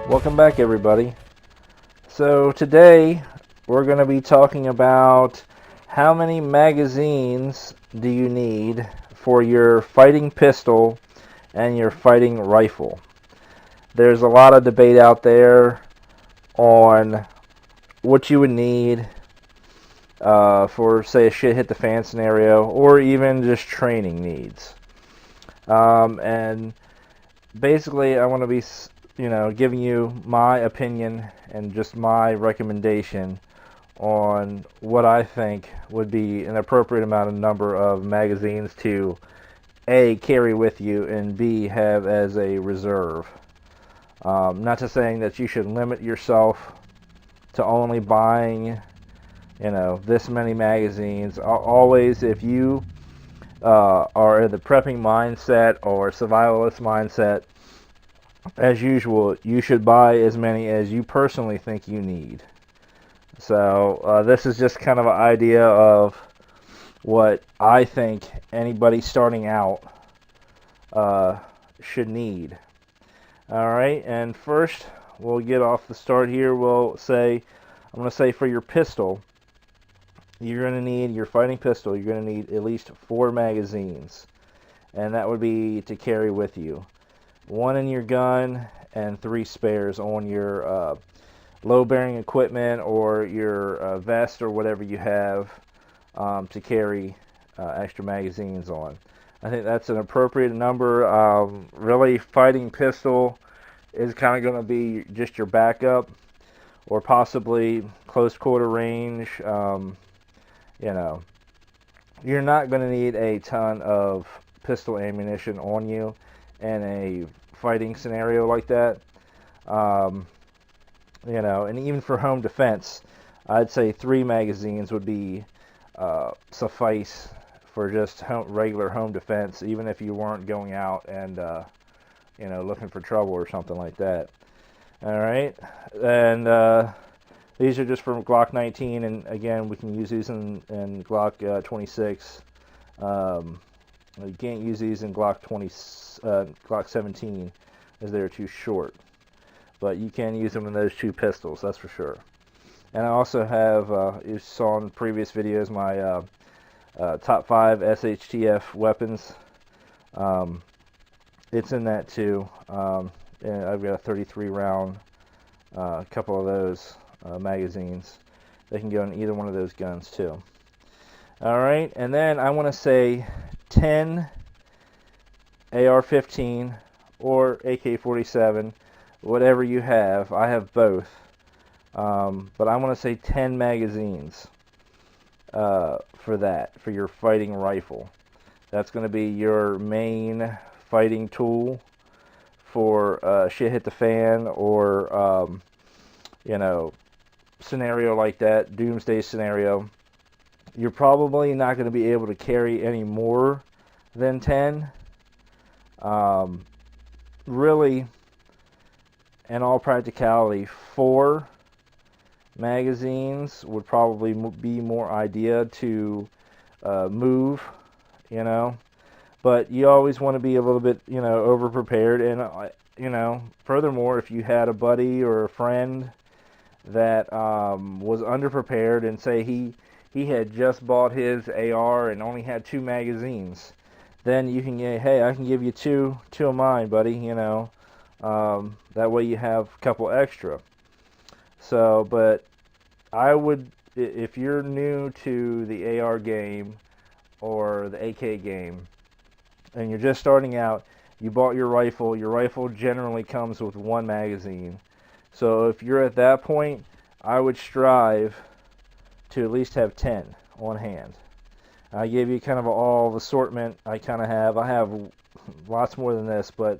Welcome back, everybody. So today we're going to be talking about how many magazines do you need for your fighting pistol and your fighting rifle. There's a lot of debate out there on what you would need for, say, a shit hit the fan scenario, or even just training needs. And basically, I want to be giving you my opinion and just my recommendation on what I think would be an appropriate amount of number of magazines to A, carry with you, and B, have as a reserve. Not to saying that you should limit yourself to only buying, this many magazines. Always, if you are in the prepping mindset or survivalist mindset, as usual, you should buy as many as you personally think you need. So this is just kind of an idea of what I think anybody starting out should need. Alright, and first we'll get off the start here. I'm going to say for your pistol, you're going to need, your fighting pistol, you're going to need at least 4 magazines. And that would be to carry with you. 1 in your gun and 3 spares on your low-bearing equipment or your vest or whatever you have to carry extra magazines on. I think that's an appropriate number. Really, fighting pistol is kind of going to be just your backup, or possibly close quarter range. You're not going to need a ton of pistol ammunition on you in a fighting scenario like that. And even for home defense, I'd say 3 magazines would be suffice for just regular home defense, even if you weren't going out and looking for trouble or something like that. All right, and these are just from Glock 19, and again, we can use these in Glock 26. You can't use these in Glock 17 as they're too short, but you can use them in those 2 pistols, that's for sure. And I also have, you saw in previous videos, my top 5 SHTF weapons. It's in that too, and I've got a 33 round, couple of those magazines. They can go in either one of those guns too. Alright, and then I want to say 10 AR-15 or AK-47, whatever you have. I have both, but I want to say 10 magazines for that, for your fighting rifle. That's going to be your main fighting tool for shit hit the fan, or scenario like that, doomsday scenario. You're probably not going to be able to carry any more than 10. Really, in all practicality, 4 magazines would probably be more idea to move, but you always want to be a little bit, over prepared. And furthermore, if you had a buddy or a friend that was underprepared, and say he had just bought his AR and only had 2 magazines, then you can get, hey, I can give you two of mine, buddy, that way you have a couple extra. So, but I would, if you're new to the AR game or the AK game, and you're just starting out, you bought your rifle generally comes with 1 magazine. So if you're at that point, I would strive to at least have 10 on hand. I gave you kind of all the assortment I kind of have. I have lots more than this, but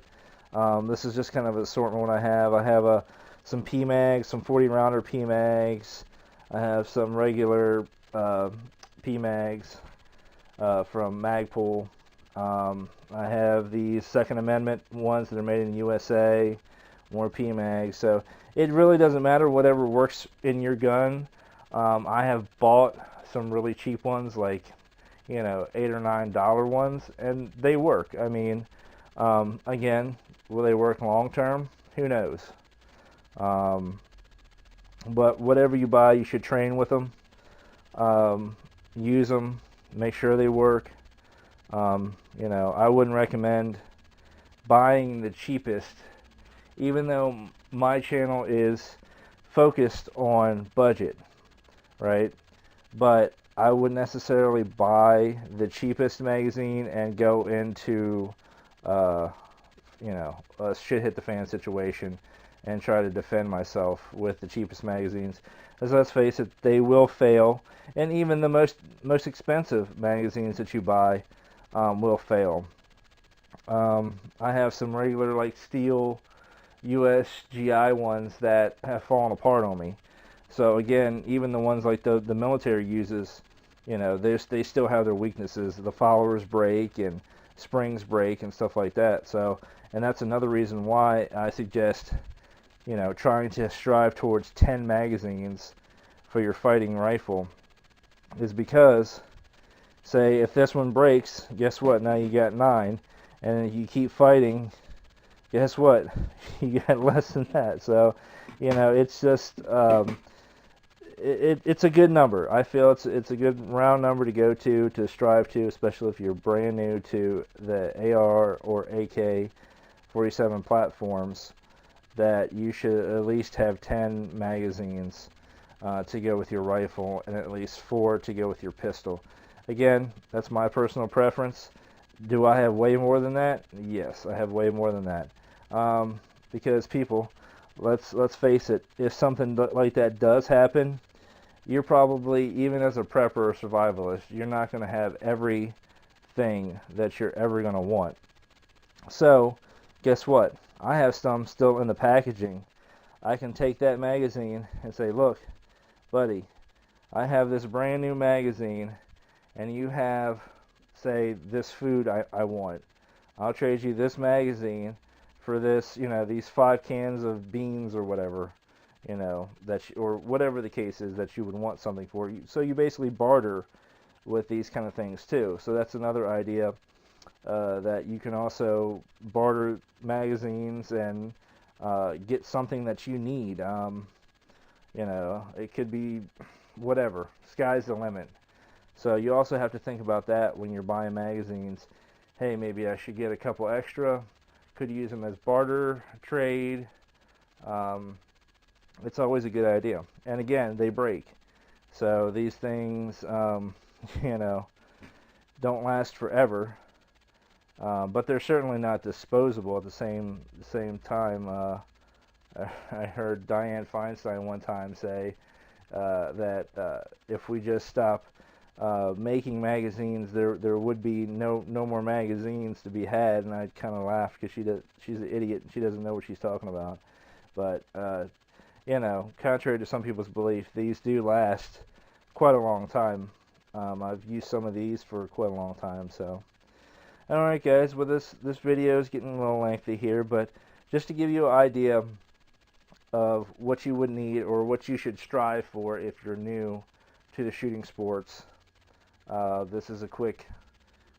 this is just kind of an assortment what I have. I have some PMags, some 40-rounder PMags. I have some regular PMags from Magpul. I have these Second Amendment ones that are made in the USA, more PMags. So it really doesn't matter, whatever works in your gun. I have bought some really cheap ones, like $8 or $9 ones, and they work. I mean, again, will they work long term? Who knows? But whatever you buy, you should train with them, use them, make sure they work. I wouldn't recommend buying the cheapest, even though my channel is focused on budget, right? But I wouldn't necessarily buy the cheapest magazine and go into a shit hit the fan situation and try to defend myself with the cheapest magazines. As let's face it, they will fail, and even the most expensive magazines that you buy will fail. I have some regular like steel USGI ones that have fallen apart on me. So again, even the ones like the military uses, they still have their weaknesses. The followers break and springs break and stuff like that. So, and that's another reason why I suggest, trying to strive towards 10 magazines for your fighting rifle, is because, say, if this one breaks, guess what? Now you got 9, and if you keep fighting, guess what? You got less than that. So, it's just it's a good number. I feel it's a good round number to go to strive to, especially if you're brand new to the AR or AK-47 platforms. That you should at least have 10 magazines to go with your rifle, and at least 4 to go with your pistol. Again, that's my personal preference. Do I have way more than that? Yes, I have way more than that. Because people, let's face it, if something like that does happen, you're probably, even as a prepper or survivalist, you're not going to have everything that you're ever going to want. So, guess what? I have some still in the packaging. I can take that magazine and say, look, buddy, I have this brand new magazine, and you have, say, this food I want. I'll trade you this magazine for this, these 5 cans of beans or whatever, or whatever the case is that you would want something for. So you basically barter with these kind of things too. So that's another idea, that you can also barter magazines and get something that you need. It could be whatever. Sky's the limit. So you also have to think about that when you're buying magazines. Hey, maybe I should get a couple extra. Could use them as barter, trade. It's always a good idea. And again, they break. So these things, don't last forever. But they're certainly not disposable at the same time. I heard Dianne Feinstein one time say that if we just stop making magazines, there would be no more magazines to be had. And I kind of laughed because she's an idiot and she doesn't know what she's talking about. But contrary to some people's belief, these do last quite a long time. I've used some of these for quite a long time. So, alright guys, well this video is getting a little lengthy here, but just to give you an idea of what you would need or what you should strive for if you're new to the shooting sports. This is a quick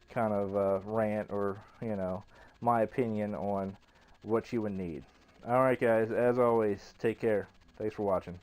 kind of rant, or my opinion on what you would need. Alright guys, as always, take care. Thanks for watching.